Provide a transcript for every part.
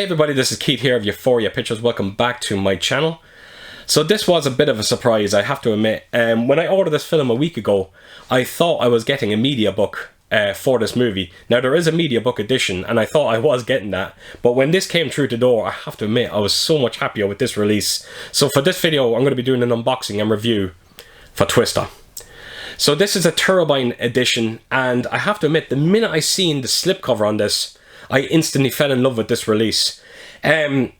Hey everybody, this is Keith here of Euphoria Pictures. Welcome back to my channel. So this was a bit of a surprise, I have to admit. When I ordered this film a week ago, I thought I was getting a media book for this movie. Now there is a media book edition and I thought I was getting that, but when this came through the door, I have to admit I was so much happier with this release. So for this video I'm going to be doing an unboxing and review for Twister. So this is a Turbine edition, and I have to admit, the minute I seen the slipcover on this, I instantly fell in love with this release. The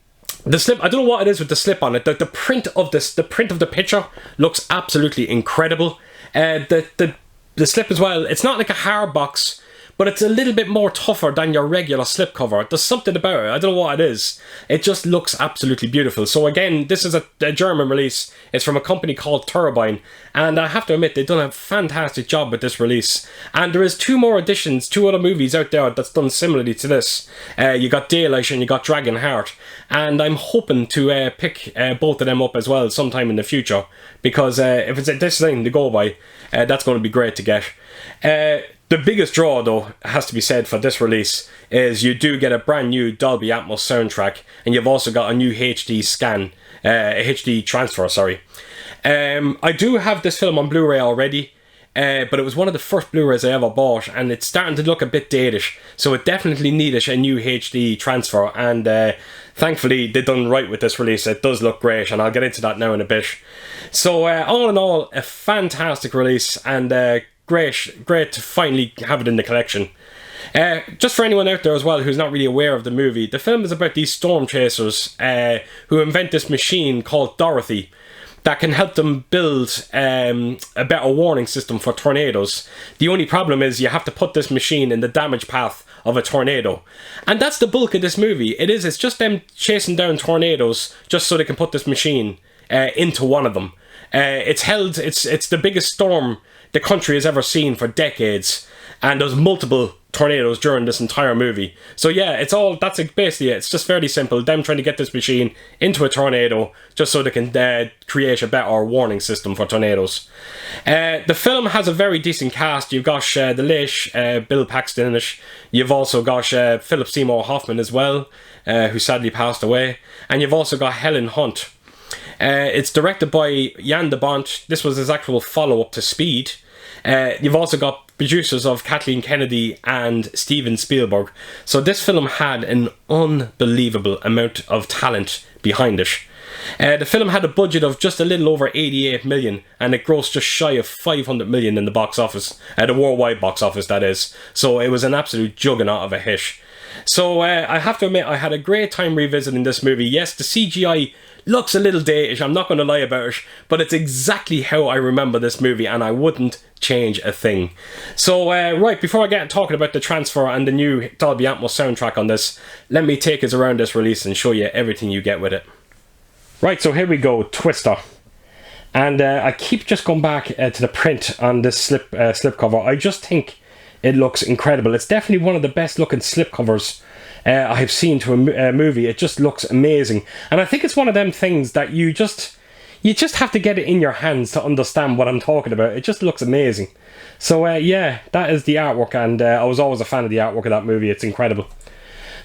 slip, I don't know what it is with the slip on it. The print of this, the print of the picture looks absolutely incredible. The slip as well, it's not like a hard box, but it's a little bit more tougher than your regular slipcover. There's something about it, I don't know what it is. It just looks absolutely beautiful. So again, this is a German release. It's from a company called Turbine, and I have to admit they've done a fantastic job with this release. And there is two more editions, two other movies out there that's done similarly to this. You got Daylight and you got Dragon Heart, and I'm hoping to pick both of them up as well sometime in the future, because if it's this thing to go by, that's going to be great to get. The biggest draw, though, has to be said for this release, is you do get a brand new Dolby Atmos soundtrack, and you've also got a new HD scan, HD transfer, sorry. I do have this film on Blu Ray already, but it was one of the first Blu Rays I ever bought, and it's starting to look a bit dated, so it definitely needed a new HD transfer, and thankfully they done right with this release. It does look great, and I'll get into that now in a bit. So all in all, a fantastic release, and great to finally have it in the collection. Just for anyone out there as well who's not really aware of the movie, the film is about these storm chasers who invent this machine called Dorothy that can help them build a better warning system for tornadoes. The only problem is you have to put this machine in the damage path of a tornado. And that's the bulk of this movie. It's just them chasing down tornadoes just so they can put this machine into one of them. It's the biggest storm the country has ever seen for decades, and there's multiple tornadoes during this entire movie. So yeah, that's basically it. It's just fairly simple, them trying to get this machine into a tornado just so they can create a better warning system for tornadoes. The film has a very decent cast. You've got the late Bill Paxton in it. You've also got Philip Seymour Hoffman as well, who sadly passed away, and you've also got Helen Hunt. It's directed by Jan de Bont. This was his actual follow-up to Speed. You've also got producers of Kathleen Kennedy and Steven Spielberg. So this film had an unbelievable amount of talent behind it. The film had a budget of just a little over 88 million, and it grossed just shy of 500 million in the box office, the worldwide box office that is. So it was an absolute juggernaut of a hit. So I have to admit, I had a great time revisiting this movie. Yes, the CGI looks a little dated, I'm not going to lie about it, but it's exactly how I remember this movie, and I wouldn't change a thing. So right, before I get talking about the transfer and the new Dolby Atmos soundtrack on this, let me take us around this release and show you everything you get with it. Right, so here we go, Twister. And I keep just going back to the print on this slipcover. I just think it looks incredible. It's definitely one of the best looking slipcovers I have seen to a movie. It just looks amazing, and I think it's one of them things that you just have to get it in your hands to understand what I'm talking about. It just looks amazing. So yeah, that is the artwork, and I was always a fan of the artwork of that movie. It's incredible.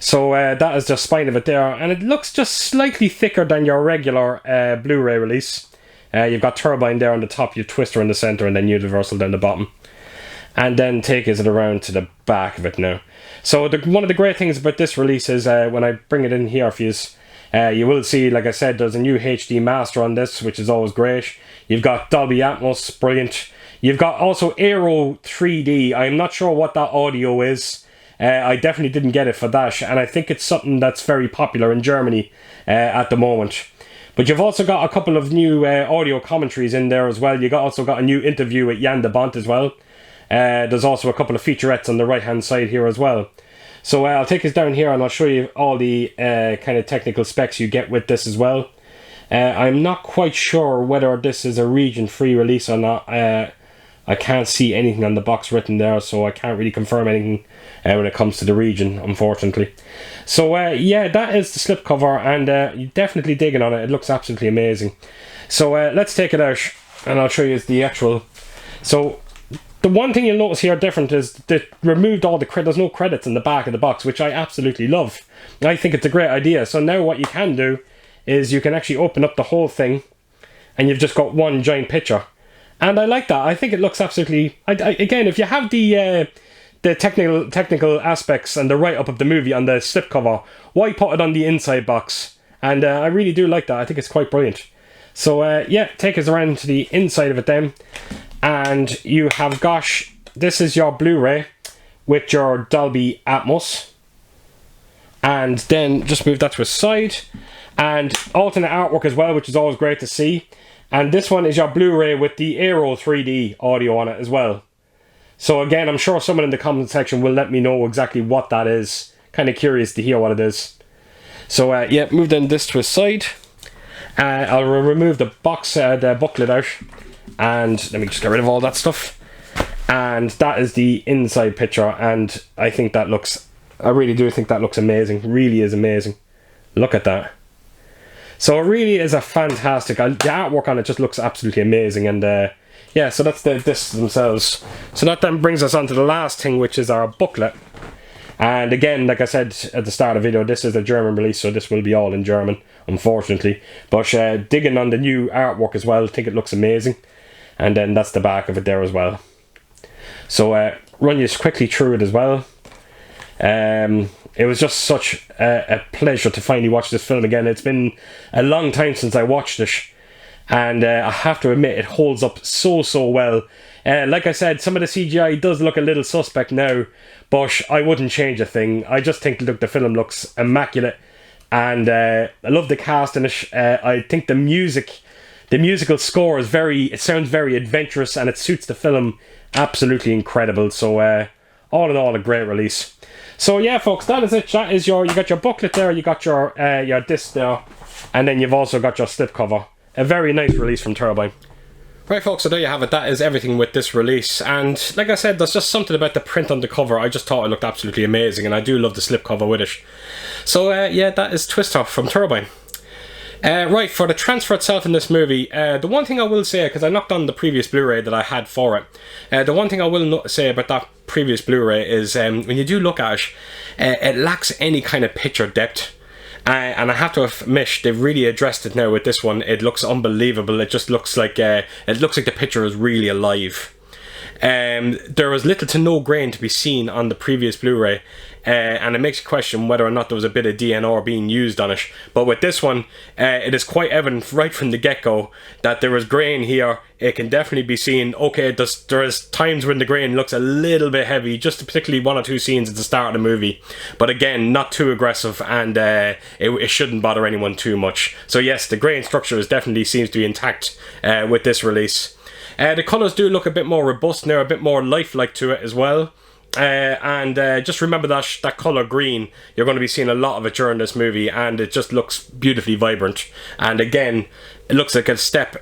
So that is the spine of it there, and it looks just slightly thicker than your regular Blu Ray release. You've got Turbine there on the top, you've Twister in the centre, and then Universal down the bottom. And then take it around to the back of it now. So one of the great things about this release is when I bring it in here for you, you will see, like I said, there's a new HD master on this, which is always great. You've got Dolby Atmos, brilliant. You've got also Aero 3D. I'm not sure what that audio is. I definitely didn't get it for that, and I think it's something that's very popular in Germany at the moment. But you've also got a couple of new audio commentaries in there as well. You've also got a new interview with Jan de Bont as well. There's also a couple of featurettes on the right hand side here as well. So I'll take us down here and I'll show you all the kind of technical specs you get with this as well. I'm not quite sure whether this is a region free release or not. I can't see anything on the box written there, so I can't really confirm anything when it comes to the region, unfortunately. So yeah, that is the slipcover, and you're definitely digging on it. It looks absolutely amazing. So let's take it out and I'll show you the actual. So the one thing you'll notice here different is they removed all the there's no credits in the back of the box, which I absolutely love. I think it's a great idea. So now what you can do is you can actually open up the whole thing and you've just got one giant picture. And I like that. I think it looks absolutely... again, if you have the technical aspects and the write-up of the movie on the slipcover, why put it on the inside box? And I really do like that. I think it's quite brilliant. So yeah, take us around to the inside of it then. And you have, gosh, this is your Blu-ray with your Dolby Atmos. And then just move that to a side. And alternate artwork as well, which is always great to see. And this one is your Blu-ray with the Aero 3D audio on it as well. So again, I'm sure someone in the comment section will let me know exactly what that is. Kind of curious to hear what it is. So yeah, move then this to a side. I'll remove the box, the booklet out. And let me just get rid of all that stuff. And that is the inside picture. And I think that looks... I really do think that looks amazing. Really is amazing. Look at that. So it really is a fantastic... the artwork on it just looks absolutely amazing. And yeah, so that's the discs themselves. So that then brings us on to the last thing, which is our booklet. And again, like I said at the start of the video, this is a German release, so this will be all in German, unfortunately. But digging on the new artwork as well, I think it looks amazing. And then that's the back of it there as well. So run you quickly through it as well. It was just such a pleasure to finally watch this film again. It's been a long time since I watched it. And I have to admit, it holds up so well. Like I said, some of the CGI does look a little suspect now, but I wouldn't change a thing. I just think the film looks immaculate. And I love the cast in it. I think the musical score is it sounds very adventurous, and it suits the film absolutely incredible. So all in all, a great release. So yeah, folks, that is it. That is you got your booklet there, you got your disc there, and then you've also got your slipcover. A very nice release from Turbine. Right, folks, so there you have it. That is everything with this release. And like I said, there's just something about the print on the cover. I just thought it looked absolutely amazing, and I do love the slipcover with it. So yeah, that is Twister from Turbine. Right, for the transfer itself in this movie, the one thing I will say, because I knocked on the previous Blu-ray that I had for it, the one thing I will say about that previous Blu-ray is when you do look at it, it lacks any kind of picture depth. And I have to admit, they've really addressed it now with this one. It looks unbelievable. It just looks like the picture is really alive. There was little to no grain to be seen on the previous Blu-ray, and it makes you question whether or not there was a bit of DNR being used on it. But with this one, it is quite evident right from the get-go that there is grain here. It can definitely be seen. Okay, there is times when the grain looks a little bit heavy, just particularly one or two scenes at the start of the movie. But again, not too aggressive, and it shouldn't bother anyone too much. So yes, the grain structure definitely seems to be intact with this release. The colours do look a bit more robust now, a bit more lifelike to it as well. And just remember that colour green, you're going to be seeing a lot of it during this movie, and it just looks beautifully vibrant. And again, it looks like a step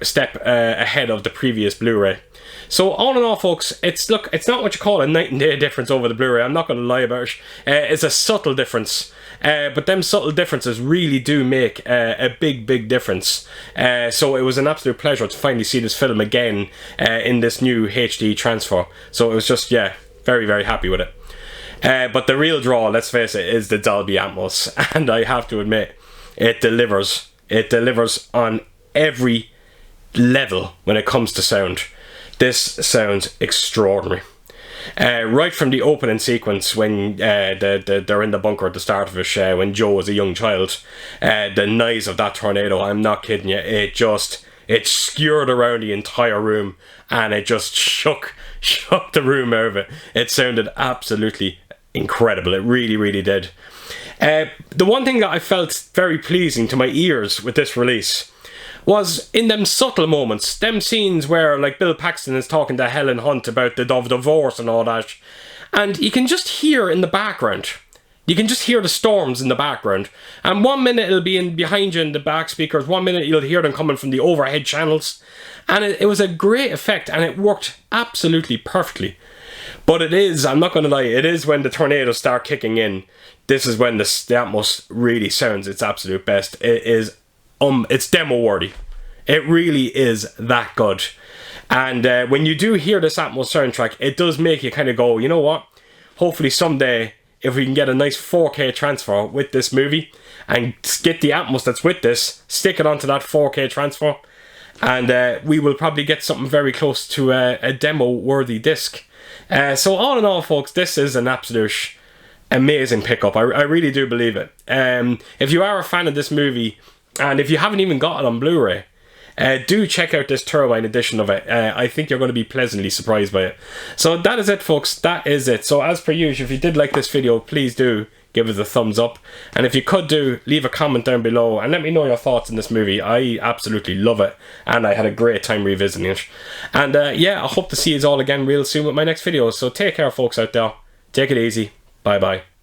ahead of the previous Blu-ray. So all in all, folks, it's not what you call a night and day difference over the Blu-ray. I'm not going to lie about it. It's a subtle difference. But them subtle differences really do make a big difference. So it was an absolute pleasure to finally see this film again in this new HD transfer. So it was just, yeah, very happy with it. But the real draw, let's face it, is the Dolby Atmos. And I have to admit, it delivers. It delivers on every level when it comes to sound. This sounds extraordinary. Right from the opening sequence when they're in the bunker at the start of it, when Joe was a young child, the noise of that tornado, I'm not kidding you, it skewered around the entire room, and it just shook the room out of it. It sounded absolutely incredible. It really did. The one thing that I felt very pleasing to my ears with this release was in them subtle moments, them scenes where like Bill Paxton is talking to Helen Hunt about the divorce and all that, and you can just hear in the background, you can just hear the storms in the background, and 1 minute it'll be behind you in the back speakers, 1 minute you'll hear them coming from the overhead channels, and it was a great effect, and it worked absolutely perfectly. But it is, I'm not going to lie, it is when the tornadoes start kicking in, this is when the Atmos really sounds its absolute best. It is it's demo worthy. It really is that good. And when you do hear this Atmos soundtrack, it does make you kind of go, you know what? Hopefully someday, if we can get a nice 4K transfer with this movie and get the Atmos that's with this, stick it onto that 4K transfer, and we will probably get something very close to a demo-worthy disc. So all in all, folks, this is an absolute amazing pickup. I really do believe it. If you are a fan of this movie, and if you haven't even got it on Blu-ray, do check out this Turbine edition of it. I think you're going to be pleasantly surprised by it. So that is it, folks. That is it. So as per usual, if you did like this video, please do give it a thumbs up. And if you could leave a comment down below and let me know your thoughts on this movie. I absolutely love it, and I had a great time revisiting it. And yeah, I hope to see you all again real soon with my next video. So take care, folks out there. Take it easy. Bye bye.